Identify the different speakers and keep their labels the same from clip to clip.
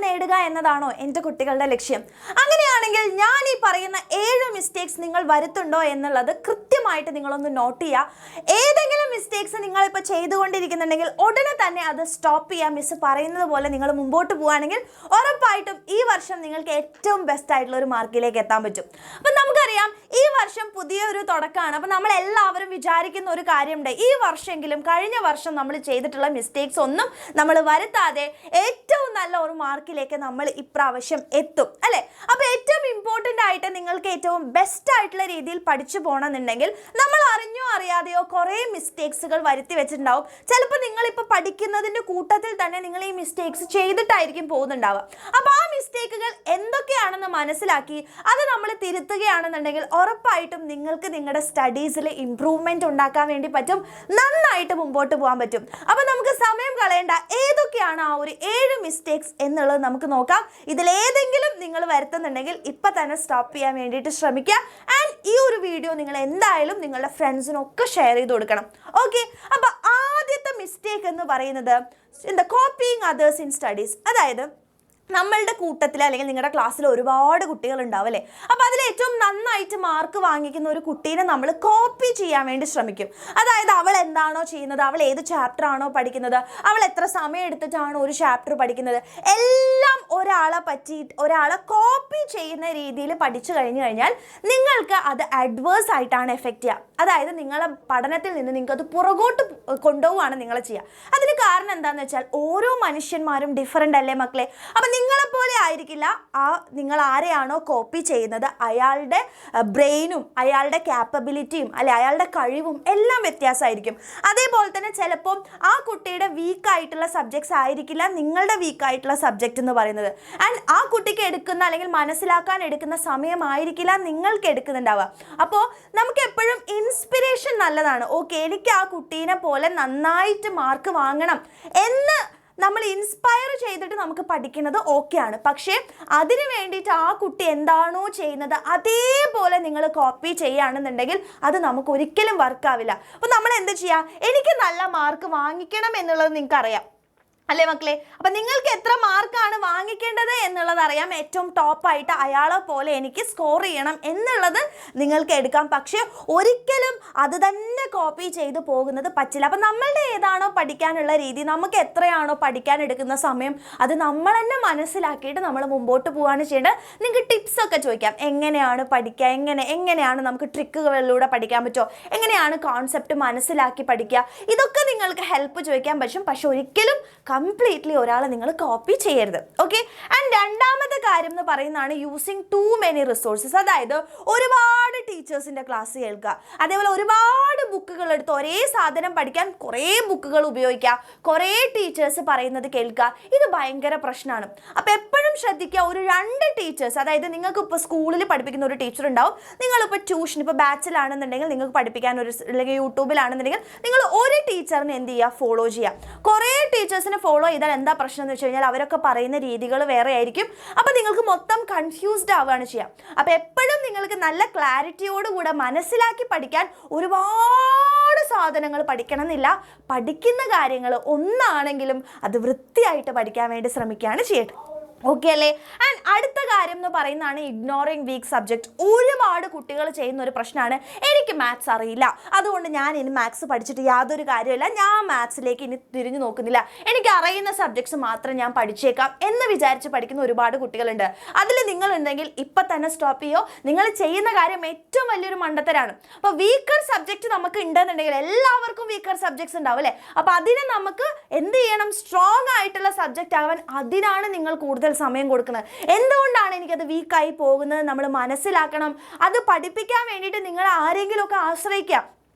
Speaker 1: നേടുക എന്നതാണോ എൻ്റെ കുട്ടികളുടെ ലക്ഷ്യം? അങ്ങനെയാണെങ്കിൽ ഞാൻ ഈ പറയുന്ന 7 മിസ്റ്റേക്സ് നിങ്ങൾ വരുത്തുണ്ടോ എന്നുള്ളത് കൃത്യമായിട്ട് നിങ്ങളൊന്ന് നോട്ട് ചെയ്യുക. ഏതെങ്കിലും മിസ്റ്റേക്സ് നിങ്ങളിപ്പോൾ ചെയ്തുകൊണ്ടിരിക്കുന്നുണ്ടെങ്കിൽ ഉടനെ തന്നെ അത് സ്റ്റോപ്പ് ചെയ്യുക. മിസ് പറയുന്നത് പോലെ നിങ്ങൾ മുമ്പോട്ട് പോവുകയാണെങ്കിൽ ഉറപ്പായിട്ടും ഈ വർഷം നിങ്ങൾക്ക് ഏറ്റവും ബെസ്റ്റ് ആയിട്ടുള്ള ഒരു മാർക്കിലേക്ക് എത്താൻ പറ്റും. അപ്പം നമുക്കറിയാം ഈ വർഷം പുതിയൊരു തുടക്കമാണ്. അപ്പം നമ്മളെല്ലാവരും വിചാരിക്കുന്ന ഒരു കാര്യമുണ്ട്, ഈ വർഷമെങ്കിലും കഴിഞ്ഞ വർഷം നമ്മൾ ചെയ്തിട്ടുള്ള മിസ്റ്റേക്സ് ഒന്നും നമ്മൾ വരുത്താതെ ഏറ്റവും നല്ല ഒരു മാർക്കിലേക്ക് നമ്മൾ ഇപ്രാവശ്യം എത്തും അല്ലേ? അപ്പോൾ ഏറ്റവും ഇമ്പോർട്ടൻ്റ് ആയിട്ട് നിങ്ങൾക്ക് ഏറ്റവും ബെസ്റ്റ് ആയിട്ടുള്ള രീതിയിൽ പഠിച്ചു പോകണമെന്നുണ്ടെങ്കിൽ നമ്മൾ അറിഞ്ഞോ അറിയാതെയോ കുറേ മിസ്റ്റേക്സുകൾ വരുത്തി വെച്ചിട്ടുണ്ടാവും. ചിലപ്പോൾ നിങ്ങളിപ്പോൾ പഠിക്കുന്നതിൻ്റെ കൂട്ടത്തിൽ തന്നെ നിങ്ങൾ ഈ മിസ്റ്റേക്സ് ചെയ്തിട്ടായിരിക്കും പോകുന്നുണ്ടാവുക. അപ്പോൾ ആ മിസ്റ്റേക്കുകൾ എന്തൊക്കെയാണെന്ന് മനസ്സിലാക്കി അത് നമ്മൾ തിരുത്തുകയാണെന്നുണ്ടെങ്കിൽ ഉറപ്പായിട്ടും നിങ്ങൾക്ക് നിങ്ങളുടെ സ്റ്റഡീസിൽ ഇംപ്രൂവ്മെൻറ്റ് ഉണ്ടാക്കാൻ വേണ്ടി പറ്റും, നന്നായിട്ട് മുമ്പോട്ട് പോകാൻ പറ്റും. അപ്പോൾ നമുക്ക് സമയം കളയേണ്ട, ഏതൊക്കെയാണ് ആ ഒരു 7 മിസ്റ്റേക്സ് എന്നുള്ളത് നമുക്ക് നോക്കാം. ഇതിലേതെങ്കിലും നിങ്ങൾ വരുത്തുന്നുണ്ടെങ്കിൽ ഇപ്പം തന്നെ സ്റ്റോപ്പ് ചെയ്യാൻ വേണ്ടിയിട്ട് ശ്രമിക്കുക. ആൻഡ് ഈ ഒരു വീഡിയോ നിങ്ങൾ എന്തായാലും നിങ്ങളുടെ ഫ്രണ്ട്സിനൊക്കെ ഷെയർ ചെയ്ത് കൊടുക്കണം. ഓക്കെ, അപ്പോൾ ആദ്യത്തെ മിസ്റ്റേക്ക് എന്ന് പറയുന്നത് കോപ്പിയിങ് അതേഴ്സ് ഇൻ സ്റ്റഡീസ്. അതായത് നമ്മളുടെ കൂട്ടത്തിൽ അല്ലെങ്കിൽ നിങ്ങളുടെ ക്ലാസ്സിൽ ഒരുപാട് കുട്ടികളുണ്ടാവും അല്ലേ? അപ്പോൾ അതിൽ ഏറ്റവും നന്നായിട്ട് മാർക്ക് വാങ്ങിക്കുന്ന ഒരു കുട്ടീനെ നമ്മൾ കോപ്പി ചെയ്യാൻ വേണ്ടി ശ്രമിക്കും. അതായത് അവൾ എന്താണോ ചെയ്യുന്നത്, അവൾ ഏത് ചാപ്റ്റർ ആണോ പഠിക്കുന്നത്, അവൾ എത്ര സമയം എടുത്തിട്ടാണോ ഒരു ചാപ്റ്റർ പഠിക്കുന്നത്, എല്ലാം ഒരാളെ കോപ്പി ചെയ്യുന്ന രീതിയിൽ പഠിച്ചു കഴിഞ്ഞാൽ നിങ്ങൾക്ക് അത് അഡ്വേഴ്സ് ആയിട്ടാണ് എഫക്റ്റ് ചെയ്യുക. അതായത് നിങ്ങളെ പഠനത്തിൽ നിന്ന് നിങ്ങൾക്ക് അത് പുറകോട്ട് കൊണ്ടുപോവുകയാണ് നിങ്ങൾ ചെയ്യുക. അതിന് കാരണം എന്താണെന്ന് വെച്ചാൽ ഓരോ മനുഷ്യന്മാരും ഡിഫറൻ്റ് അല്ലേ മക്കളെ? അപ്പം നിങ്ങളെപ്പോലെ ആയിരിക്കില്ല നിങ്ങൾ ആരെയാണോ കോപ്പി ചെയ്യുന്നത് അയാളുടെ ബ്രെയിനും അയാളുടെ ക്യാപ്പബിലിറ്റിയും അല്ലെ അയാളുടെ കഴിവും എല്ലാം വ്യത്യാസമായിരിക്കും. അതേപോലെ തന്നെ ചിലപ്പോൾ ആ കുട്ടിയുടെ വീക്കായിട്ടുള്ള സബ്ജക്ട്സ് ആയിരിക്കില്ല നിങ്ങളുടെ വീക്കായിട്ടുള്ള സബ്ജക്റ്റ് എന്ന് പറയുന്നത്. ആൻഡ് ആ കുട്ടിക്ക് എടുക്കുന്ന അല്ലെങ്കിൽ മനസ്സിലാക്കാൻ എടുക്കുന്ന സമയമായിരിക്കില്ല നിങ്ങൾക്ക് എടുക്കുന്നുണ്ടാവുക. അപ്പോൾ നമുക്ക് എപ്പോഴും ഇൻസ്പിറേഷൻ നല്ലതാണ്. ഓക്കെ, എനിക്ക് ആ കുട്ടീനെ പോലെ നന്നായിട്ട് മാർക്ക് വാങ്ങണം എന്ന് നമ്മൾ ഇൻസ്പയർ ചെയ്തിട്ട് നമുക്ക് പഠിക്കുന്നത് ഓക്കെയാണ്. പക്ഷേ അതിന് വേണ്ടിയിട്ട് ആ കുട്ടി എന്താണോ ചെയ്യുന്നത് അതേപോലെ നിങ്ങൾ കോപ്പി ചെയ്യുകയാണെന്നുണ്ടെങ്കിൽ അത് നമുക്ക് ഒരിക്കലും വർക്കാവില്ല. അപ്പോൾ നമ്മൾ എന്ത് ചെയ്യുക? എനിക്ക് നല്ല മാർക്ക് വാങ്ങിക്കണം എന്നുള്ളത് നിങ്ങൾക്കറിയാം അല്ലേ മക്കളെ? അപ്പം നിങ്ങൾക്ക് എത്ര മാർക്കാണ് വാങ്ങിക്കേണ്ടത് എന്നുള്ളത് അറിയാം. ഏറ്റവും ടോപ്പായിട്ട് അയാളെ പോലെ എനിക്ക് സ്കോർ ചെയ്യണം എന്നുള്ളത് നിങ്ങൾക്ക് എടുക്കാം. പക്ഷേ ഒരിക്കലും അത് തന്നെ കോപ്പി ചെയ്ത് പോകുന്നത് പറ്റില്ല. അപ്പം നമ്മളുടെ ഏതാണോ പഠിക്കാനുള്ള രീതി, നമുക്ക് എത്രയാണോ പഠിക്കാൻ എടുക്കുന്ന സമയം, അത് നമ്മൾ തന്നെ മനസ്സിലാക്കിയിട്ട് നമ്മൾ മുമ്പോട്ട് പോവുകയാണ് ചെയ്യേണ്ടത്. നിങ്ങൾക്ക് ടിപ്സൊക്കെ ചോദിക്കാം, എങ്ങനെയാണ് പഠിക്കുക, എങ്ങനെയാണ് നമുക്ക് ട്രിക്കുകളിലൂടെ പഠിക്കാൻ പറ്റുമോ, എങ്ങനെയാണ് കോൺസെപ്റ്റ് മനസ്സിലാക്കി പഠിക്കുക, ഇതൊക്കെ നിങ്ങൾക്ക് ഹെൽപ്പ് ചോദിക്കാൻ പറ്റും. പക്ഷെ ഒരിക്കലും കംപ്ലീറ്റ്ലി ഒരാളെ നിങ്ങൾ കോപ്പി ചെയ്യരുത്. ഓക്കെ, ആൻഡ് രണ്ടാമത്തെ കാര്യം എന്ന് പറയുന്നതാണ് യൂസിങ് ടു മെനി റിസോഴ്സസ്. അതായത് ഒരുപാട് ടീച്ചേഴ്സിൻ്റെ ക്ലാസ് കേൾക്കുക, അതേപോലെ ഒരുപാട് ബുക്കുകൾ എടുത്ത് ഒരേ സാധനം പഠിക്കാൻ കുറേ ബുക്കുകൾ ഉപയോഗിക്കുക, കുറേ ടീച്ചേഴ്സ് പറയുന്നത് കേൾക്കുക. ഇത് ഭയങ്കര പ്രശ്നമാണ്. അപ്പോൾ എപ്പോഴും ശ്രദ്ധിക്കുക, ഒരു 2 ടീച്ചേഴ്സ്, അതായത് നിങ്ങൾക്ക് ഇപ്പോൾ സ്കൂളിൽ പഠിപ്പിക്കുന്ന ഒരു ടീച്ചർ ഉണ്ടാവും, നിങ്ങളിപ്പോൾ ട്യൂഷൻ ഇപ്പോൾ ബാച്ചിലാണെന്നുണ്ടെങ്കിൽ നിങ്ങൾക്ക് പഠിപ്പിക്കാൻ അല്ലെങ്കിൽ യൂട്യൂബിലാണെന്നുണ്ടെങ്കിൽ നിങ്ങൾ ഒരു ടീച്ചറിനെ എന്ത് ചെയ്യുക, ഫോളോ ചെയ്യുക. കുറേ ടീച്ചേഴ്സിനെ ഫോളോ ചെയ്താൽ എന്താ പ്രശ്നം എന്ന് വെച്ച് കഴിഞ്ഞാൽ അവരൊക്കെ പറയുന്ന രീതികൾ വേറെ ആയിരിക്കും. അപ്പോൾ നിങ്ങൾക്ക് മൊത്തം കൺഫ്യൂസ്ഡ് ആവുകയാണ് ചെയ്യുക. അപ്പോൾ എപ്പോഴും നിങ്ങൾക്ക് നല്ല ക്ലാരിറ്റിയോടുകൂടെ മനസ്സിലാക്കി പഠിക്കാൻ ഒരുപാട് സാധനങ്ങൾ പഠിക്കണം എന്നില്ല. പഠിക്കുന്ന കാര്യങ്ങൾ ഒന്നാണെങ്കിലും അത് വൃത്തിയായിട്ട് പഠിക്കാൻ വേണ്ടി ശ്രമിക്കുകയാണ് ചെയ്യേണ്ടത്. ഓക്കെ അല്ലേ? ആൻഡ് അടുത്ത കാര്യം എന്ന് പറയുന്നതാണ് ഇഗ്നോറിങ് വീക്ക് സബ്ജക്റ്റ്. ഒരുപാട് കുട്ടികൾ ചെയ്യുന്ന ഒരു പ്രശ്നമാണ്, എനിക്ക് മാത്സ് അറിയില്ല, അതുകൊണ്ട് ഞാൻ ഇനി മാത്സ് പഠിച്ചിട്ട് യാതൊരു കാര്യമില്ല, ഞാൻ മാത്സിലേക്ക് ഇനി തിരിഞ്ഞു നോക്കുന്നില്ല, എനിക്ക് അറിയുന്ന സബ്ജക്ട്സ് മാത്രം ഞാൻ പഠിച്ചേക്കാം എന്ന് വിചാരിച്ച് പഠിക്കുന്ന ഒരുപാട് കുട്ടികളുണ്ട്. അതിൽ നിങ്ങളുണ്ടെങ്കിൽ ഇപ്പം തന്നെ സ്റ്റോപ്പ് ചെയ്യോ. നിങ്ങൾ ചെയ്യുന്ന കാര്യം ഏറ്റവും വലിയൊരു മണ്ടത്തരാണ്. അപ്പോൾ വീക്കർ സബ്ജക്റ്റ് നമുക്ക് ഉണ്ടെന്നുണ്ടെങ്കിൽ എല്ലാവർക്കും വീക്കർ സബ്ജക്ട്സ് ഉണ്ടാവും അല്ലേ? അപ്പോൾ അതിനെ നമുക്ക് എന്ത് ചെയ്യണം? സ്ട്രോങ് ആയിട്ടുള്ള സബ്ജക്റ്റ് ആവാൻ അതിനാണ് നിങ്ങൾ കൂടുതൽ സമയം കൊടുക്കുന്നത്. എന്തുകൊണ്ടാണ് എനിക്കത് വീക്കായി പോകുന്നത് നമ്മൾ മനസ്സിലാക്കണം. അത് പഠിപ്പിക്കാൻ വേണ്ടിയിട്ട് നിങ്ങൾ ആരെങ്കിലുമൊക്കെ ആശ്രയിക്കാം.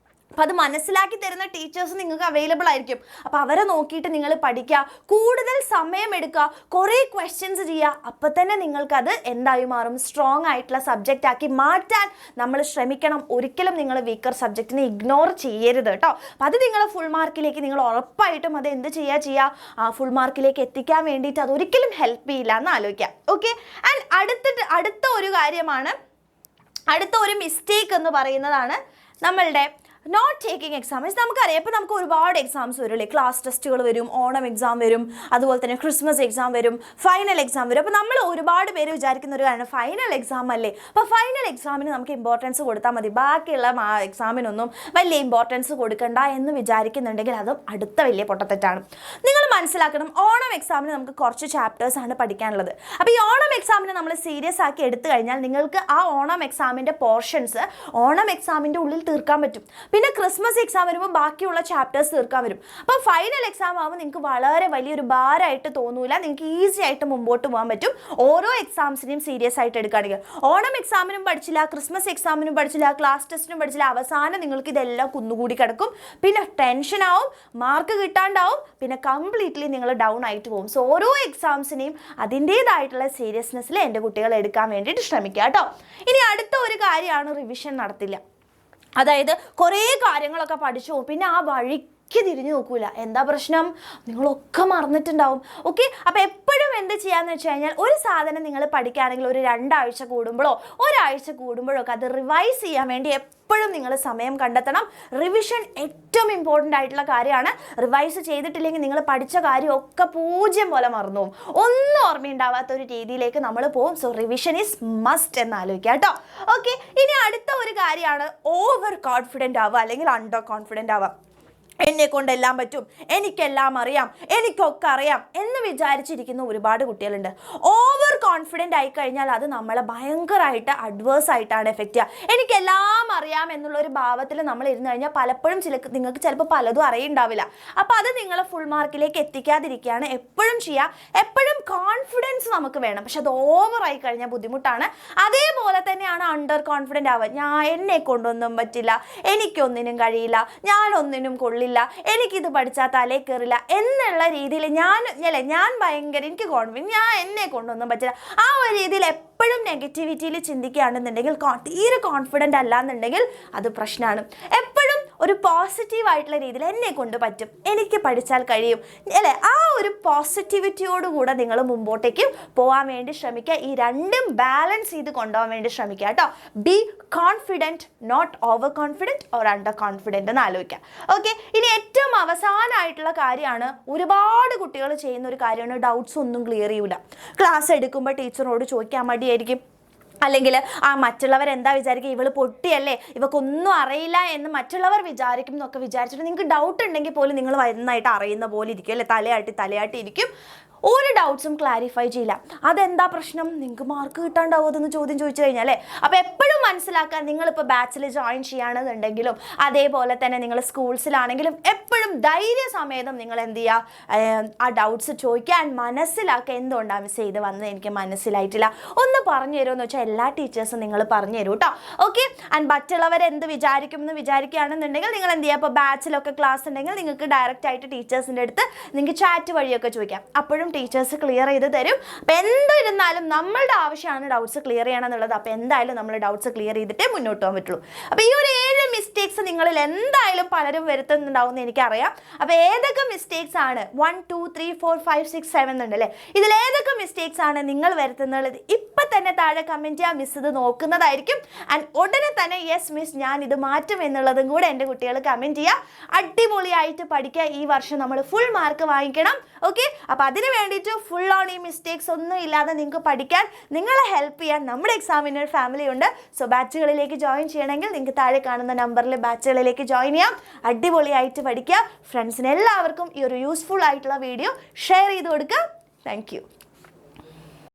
Speaker 1: അപ്പോൾ അത് മനസ്സിലാക്കി തരുന്ന ടീച്ചേഴ്സ് നിങ്ങൾക്ക് അവൈലബിൾ ആയിരിക്കും. അപ്പോൾ അവരെ നോക്കിയിട്ട് നിങ്ങൾ പഠിക്കുക, കൂടുതൽ സമയം എടുക്കുക, കുറേ ക്വസ്റ്റ്യൻസ് ചെയ്യുക. അപ്പോൾ തന്നെ നിങ്ങൾക്കത് എന്തായി മാറും? സ്ട്രോങ് ആയിട്ടുള്ള സബ്ജക്റ്റ് ആക്കി മാറ്റാൻ നമ്മൾ ശ്രമിക്കണം. ഒരിക്കലും നിങ്ങൾ വീക്കർ സബ്ജക്റ്റിനെ ഇഗ്നോർ ചെയ്യരുത് കേട്ടോ. അപ്പോൾ അത് നിങ്ങൾ ഫുൾ മാർക്കിലേക്ക് നിങ്ങൾ ഉറപ്പായിട്ടും അത് എന്ത് ചെയ്യുക, ആ ഫുൾ മാർക്കിലേക്ക് എത്തിക്കാൻ വേണ്ടിയിട്ട് അതൊരിക്കലും ഹെൽപ്പ് ചെയ്യില്ല എന്ന് ആലോചിക്കുക. ഓക്കെ, ആൻഡ് അടുത്ത ഒരു കാര്യമാണ്, അടുത്ത ഒരു മിസ്റ്റേക്ക് എന്ന് പറയുന്നതാണ് നമ്മളുടെ നോട്ട് ടേക്കിംഗ് എക്സാംസ് നമുക്കറിയാം. ഇപ്പോൾ നമുക്ക് ഒരുപാട് എക്സാംസ് വരും അല്ലേ. ക്ലാസ് ടെസ്റ്റുകൾ വരും, ഓണം എക്സാം വരും, അതുപോലെ തന്നെ ക്രിസ്മസ് എക്സാം വരും, ഫൈനൽ എക്സാം വരും. അപ്പോൾ നമ്മൾ ഒരുപാട് പേര് വിചാരിക്കുന്ന ഒരു കാര്യമാണ് ഫൈനൽ എക്സാം അല്ലേ, അപ്പോൾ ഫൈനൽ എക്സാമിന് നമുക്ക് ഇമ്പോർട്ടൻസ് കൊടുത്താൽ മതി, ബാക്കിയുള്ള എക്സാമിനൊന്നും വലിയ ഇമ്പോർട്ടൻസ് കൊടുക്കണ്ട എന്ന് വിചാരിക്കുന്നുണ്ടെങ്കിൽ അതും അടുത്ത വലിയ പൊട്ടത്തെറ്റാണ്. നിങ്ങൾ മനസ്സിലാക്കണം, ഓണം എക്സാമിന് നമുക്ക് കുറച്ച് ചാപ്റ്റേഴ്സ് ആണ് പഠിക്കാനുള്ളത്. അപ്പോൾ ഈ ഓണം എക്സാമിന് നമ്മൾ സീരിയസ് ആക്കി എടുത്തു കഴിഞ്ഞാൽ നിങ്ങൾക്ക് ആ ഓണം എക്സാമിൻ്റെ പോർഷൻസ് ഓണം എക്സാമിൻ്റെ ഉള്ളിൽ തീർക്കാൻ പറ്റും. പിന്നെ ക്രിസ്മസ് എക്സാം വരുമ്പോൾ ബാക്കിയുള്ള ചാപ്റ്റേഴ്സ് തീർക്കാൻ വരും. അപ്പോൾ ഫൈനൽ എക്സാം ആകുമ്പോൾ നിങ്ങൾക്ക് വളരെ വലിയൊരു ഭാരമായിട്ട് തോന്നൂല, നിങ്ങൾക്ക് ഈസി ആയിട്ട് മുമ്പോട്ട് പോകാൻ പറ്റും ഓരോ എക്സാംസിനെയും സീരിയസ് ആയിട്ട് എടുക്കുകയാണെങ്കിൽ. ഓണം എക്സാമിനും പഠിച്ചില്ല, ക്രിസ്മസ് എക്സാമിനും പഠിച്ചില്ല, ക്ലാസ് ടെസ്റ്റിനും പഠിച്ചില്ല, അവസാനം നിങ്ങൾക്ക് ഇതെല്ലാം കുന്നുകൂടി കിടക്കും. പിന്നെ ടെൻഷനാവും, മാർക്ക് കിട്ടാണ്ടാവും, പിന്നെ കംപ്ലീറ്റ്ലി നിങ്ങൾ ഡൗൺ ആയിട്ട് പോകും. സോ ഓരോ എക്സാംസിനെയും അതിൻ്റേതായിട്ടുള്ള സീരിയസ്നെസ്സിൽ എൻ്റെ കുട്ടികളെ എടുക്കാൻ വേണ്ടിയിട്ട് ശ്രമിക്കുക കേട്ടോ. ഇനി അടുത്ത ഒരു കാര്യമാണ് റിവിഷൻ നടത്തില്ല. അതായത് കുറേ കാര്യങ്ങളൊക്കെ പഠിച്ചു പോകും, പിന്നെ ആ വഴിക്ക് തിരിഞ്ഞു നോക്കൂല. എന്താ പ്രശ്നം? നിങ്ങളൊക്കെ മറന്നിട്ടുണ്ടാവും. ഓക്കെ, അപ്പോൾ എപ്പോഴും എന്ത് ചെയ്യാന്ന് വെച്ച് കഴിഞ്ഞാൽ ഒരു സാധനം നിങ്ങൾ പഠിക്കുകയാണെങ്കിൽ ഒരു 2 ആഴ്ച കൂടുമ്പോഴോ ഒരാഴ്ച കൂടുമ്പോഴോ ഒക്കെ അത് റിവൈസ് ചെയ്യാൻ വേണ്ടി എപ്പോഴും നിങ്ങൾ സമയം കണ്ടെത്തണം. റിവിഷൻ ഏറ്റവും ഇമ്പോർട്ടൻ്റ് ആയിട്ടുള്ള കാര്യമാണ്. റിവൈസ് ചെയ്തിട്ടില്ലെങ്കിൽ നിങ്ങൾ പഠിച്ച കാര്യമൊക്കെ പൂജ്യം പോലെ മറന്നു പോകും, ഒന്നും ഓർമ്മയുണ്ടാവാത്ത ഒരു രീതിയിലേക്ക് നമ്മൾ പോകും. സോ റിവിഷൻ ഈസ് മസ്റ്റ് എന്ന് ആലോചിക്കുക കേട്ടോ. ഓക്കെ, ഇനി അടുത്ത ഒരു കാര്യമാണ് ഓവർ കോൺഫിഡൻ്റ് ആവുക അല്ലെങ്കിൽ അണ്ടർ കോൺഫിഡൻ്റ് ആവുക. എന്നെ കൊണ്ടെല്ലാം പറ്റും, എനിക്കെല്ലാം അറിയാം, എനിക്കൊക്കെ അറിയാം എന്ന് വിചാരിച്ചിരിക്കുന്ന ഒരുപാട് കുട്ടികളുണ്ട്. ഓവർ കോൺഫിഡൻ്റ് ആയി കഴിഞ്ഞാൽ അത് നമ്മളെ ഭയങ്കരമായിട്ട് അഡ്വേഴ്സ് ആയിട്ടാണ് എഫക്റ്റ് ചെയ്യുക. എനിക്കെല്ലാം അറിയാം എന്നുള്ളൊരു ഭാവത്തിൽ നമ്മൾ ഇരുന്ന് കഴിഞ്ഞാൽ പലപ്പോഴും നിങ്ങൾക്ക് ചിലപ്പോൾ പലതും അറിയുണ്ടാവില്ല. അപ്പോൾ അത് നിങ്ങളെ ഫുൾ മാർക്കിലേക്ക് എത്തിക്കാതിരിക്കുകയാണ് എപ്പോഴും ചെയ്യുക. എപ്പോഴും കോൺഫിഡൻസ് നമുക്ക് വേണം, പക്ഷെ അത് ഓവറായി കഴിഞ്ഞാൽ ബുദ്ധിമുട്ടാണ്. അതേപോലെ തന്നെയാണ് അണ്ടർ കോൺഫിഡൻ്റ് ആവുക. എന്നെ കൊണ്ടൊന്നും പറ്റില്ല, എനിക്കൊന്നിനും കഴിയില്ല, ഞാനൊന്നിനും കൊള്ളില്ല, എനിക്കിത് പഠിച്ചാൽ തലേ കയറില്ല എന്നുള്ള രീതിയിൽ ഞാൻ ഭയങ്കര എനിക്ക് കോൺഫിഡൻസ്, എന്നെ കൊണ്ടൊന്നും പറ്റില്ല, ആ ഒരു രീതിയിൽ എപ്പോഴും നെഗറ്റിവിറ്റിയിൽ ചിന്തിക്കുകയാണെന്നുണ്ടെങ്കിൽ, തീരെ കോൺഫിഡൻ്റ് അല്ല എന്നുണ്ടെങ്കിൽ അത് പ്രശ്നമാണ്. എപ്പോഴും ഒരു പോസിറ്റീവ് ആയിട്ടുള്ള രീതിയിൽ എന്നെ കൊണ്ട് പറ്റും, എനിക്ക് പഠിച്ചാൽ കഴിയും അല്ലേ, ആ ഒരു പോസിറ്റിവിറ്റിയോടുകൂടെ നിങ്ങൾ മുമ്പോട്ടേക്ക് പോകാൻ വേണ്ടി ശ്രമിക്കുക. ഈ രണ്ടും ബാലൻസ് ചെയ്ത് കൊണ്ടുപോകാൻ വേണ്ടി ശ്രമിക്കുക കേട്ടോ. Be confident, not over confident or under confident എന്ന് ആലോചിക്കുക. ഓക്കെ, ഇനി ഏറ്റവും അവസാനമായിട്ടുള്ള കാര്യമാണ്, ഒരുപാട് കുട്ടികൾ ചെയ്യുന്ന ഒരു കാര്യമാണ് ഡൗട്ട്സ് ഒന്നും ക്ലിയർ ചെയ്യൂല. ക്ലാസ് എടുക്കുമ്പോൾ ടീച്ചറോട് ചോദിക്കാൻ മടിയായിരിക്കും, അല്ലെങ്കിൽ മറ്റുള്ളവരെന്താ വിചാരിക്കുക, ഇവൾ പൊട്ടിയല്ലേ, ഇവക്കൊന്നും അറിയില്ല എന്ന് മറ്റുള്ളവർ വിചാരിക്കും എന്നൊക്കെ വിചാരിച്ചിട്ട് നിങ്ങൾക്ക് ഡൗട്ട് ഉണ്ടെങ്കിൽ പോലും നിങ്ങൾ നന്നായിട്ട് അറിയുന്ന പോലെ ഇരിക്കും അല്ലേ, തലയാട്ടി ഇരിക്കും, ഒരു ഡൗട്ട്സും ക്ലാരിഫൈ ചെയ്യില്ല. അതെന്താ പ്രശ്നം? നിങ്ങൾക്ക് മാർക്ക് കിട്ടാണ്ടാവും അതെന്ന് ചോദ്യം ചോദിച്ചു കഴിഞ്ഞാൽ അല്ലേ. അപ്പോൾ എപ്പോഴും മനസ്സിലാക്കാൻ, നിങ്ങളിപ്പോൾ ബാച്ചിൽ ജോയിൻ ചെയ്യുകയാണെന്നുണ്ടെങ്കിലും അതേപോലെ തന്നെ നിങ്ങൾ സ്കൂൾസിലാണെങ്കിലും എപ്പോഴും ധൈര്യസമേതം നിങ്ങൾ എന്ത് ചെയ്യുക, ആ ഡൗട്ട്സ് ചോദിക്കുക ആൻഡ് മനസ്സിലാക്കുക. എന്തുകൊണ്ടാണ് മിസ് ചെയ്ത് വന്നത്, എനിക്ക് മനസ്സിലായിട്ടില്ല, ഒന്ന് പറഞ്ഞു തരുമെന്ന് വെച്ചാൽ എല്ലാ ടീച്ചേഴ്സും നിങ്ങൾ പറഞ്ഞു തരും കേട്ടോ. ഓക്കെ, ആൻഡ് മറ്റുള്ളവരെന്ത് വിചാരിക്കും എന്ന് വിചാരിക്കുകയാണെന്നുണ്ടെങ്കിൽ നിങ്ങൾ എന്ത് ചെയ്യുക, ഇപ്പോൾ ബാച്ചിലൊക്കെ ക്ലാസ് ഉണ്ടെങ്കിൽ നിങ്ങൾക്ക് ഡയറക്റ്റ് ആയിട്ട് ടീച്ചേഴ്സിൻ്റെ അടുത്ത് നിങ്ങൾക്ക് ചാറ്റ് വഴിയൊക്കെ ചോദിക്കാം, അപ്പോഴും ടീച്ചേഴ്സ് ക്ലിയർ ചെയ്ത് തരും. അപ്പോൾ എന്തിരുന്നാലും നമ്മളുടെ ആവശ്യമാണ് ഡൗട്ട്സ് ക്ലിയർ ചെയ്യണം എന്നുള്ളത്. അപ്പോൾ എന്തായാലും നമ്മൾ ഡൗട്ട്സ് ക്ലിയർ ചെയ്തിട്ടേ മുന്നോട്ട് പോകാൻ പറ്റുള്ളൂ. അപ്പോൾ ഈ ഒരു 7 മിസ്റ്റേക്സ് നിങ്ങളിൽ എന്തായാലും പലരും വരുത്തുന്നുണ്ടാവും എന്ന് എനിക്കറിയാം. അപ്പോൾ ഏതൊക്കെ മിസ്റ്റേക്സ് ആണ് 1 2 3 4 5 6 7 ഉണ്ടല്ലേ, ഇതിൽ ഏതൊക്കെ മിസ്റ്റേക്സ് ആണ് നിങ്ങൾ വരുത്തുന്നത് ഇപ്പം തന്നെ താഴെ കമൻറ്റ് ചെയ്യുക. മിസ് ഇത് നോക്കുന്നതായിരിക്കും ആൻഡ് ഉടനെ തന്നെ യെസ് മിസ് ഞാൻ ഇത് മാറ്റും എന്നുള്ളതും കൂടെ എൻ്റെ കുട്ടികൾ കമൻറ്റ് ചെയ്യുക. അടിപൊളിയായിട്ട് പഠിക്കുക, ഈ വർഷം നമ്മൾ ഫുൾ മാർക്ക് വാങ്ങിക്കണം. ഓക്കെ, അപ്പോൾ അതിന് വേണ്ടിയിട്ട് ഫുൾ ഓൺ ഈ മിസ്റ്റേക്സ് ഒന്നും ഇല്ലാതെ നിങ്ങൾക്ക് പഠിക്കാൻ നിങ്ങളെ ഹെൽപ്പ് ചെയ്യാൻ നമ്മുടെ എക്സാമിനർ ഫാമിലി ഉണ്ട്. സോ ബാച്ചുകളിലേക്ക് ജോയിൻ ചെയ്യണമെങ്കിൽ നിങ്ങൾക്ക് താഴെ കാണുന്ന നമ്പറിൽ ബാച്ചുകളിലേക്ക് ജോയിൻ ചെയ്യാം. അടിപൊളിയായിട്ട് പഠിക്കുക. ഫ്രണ്ട്സിന് എല്ലാവർക്കും ഈ ഒരു യൂസ്ഫുൾ ആയിട്ടുള്ള വീഡിയോ ഷെയർ ചെയ്ത് കൊടുക്കുക. Thank you.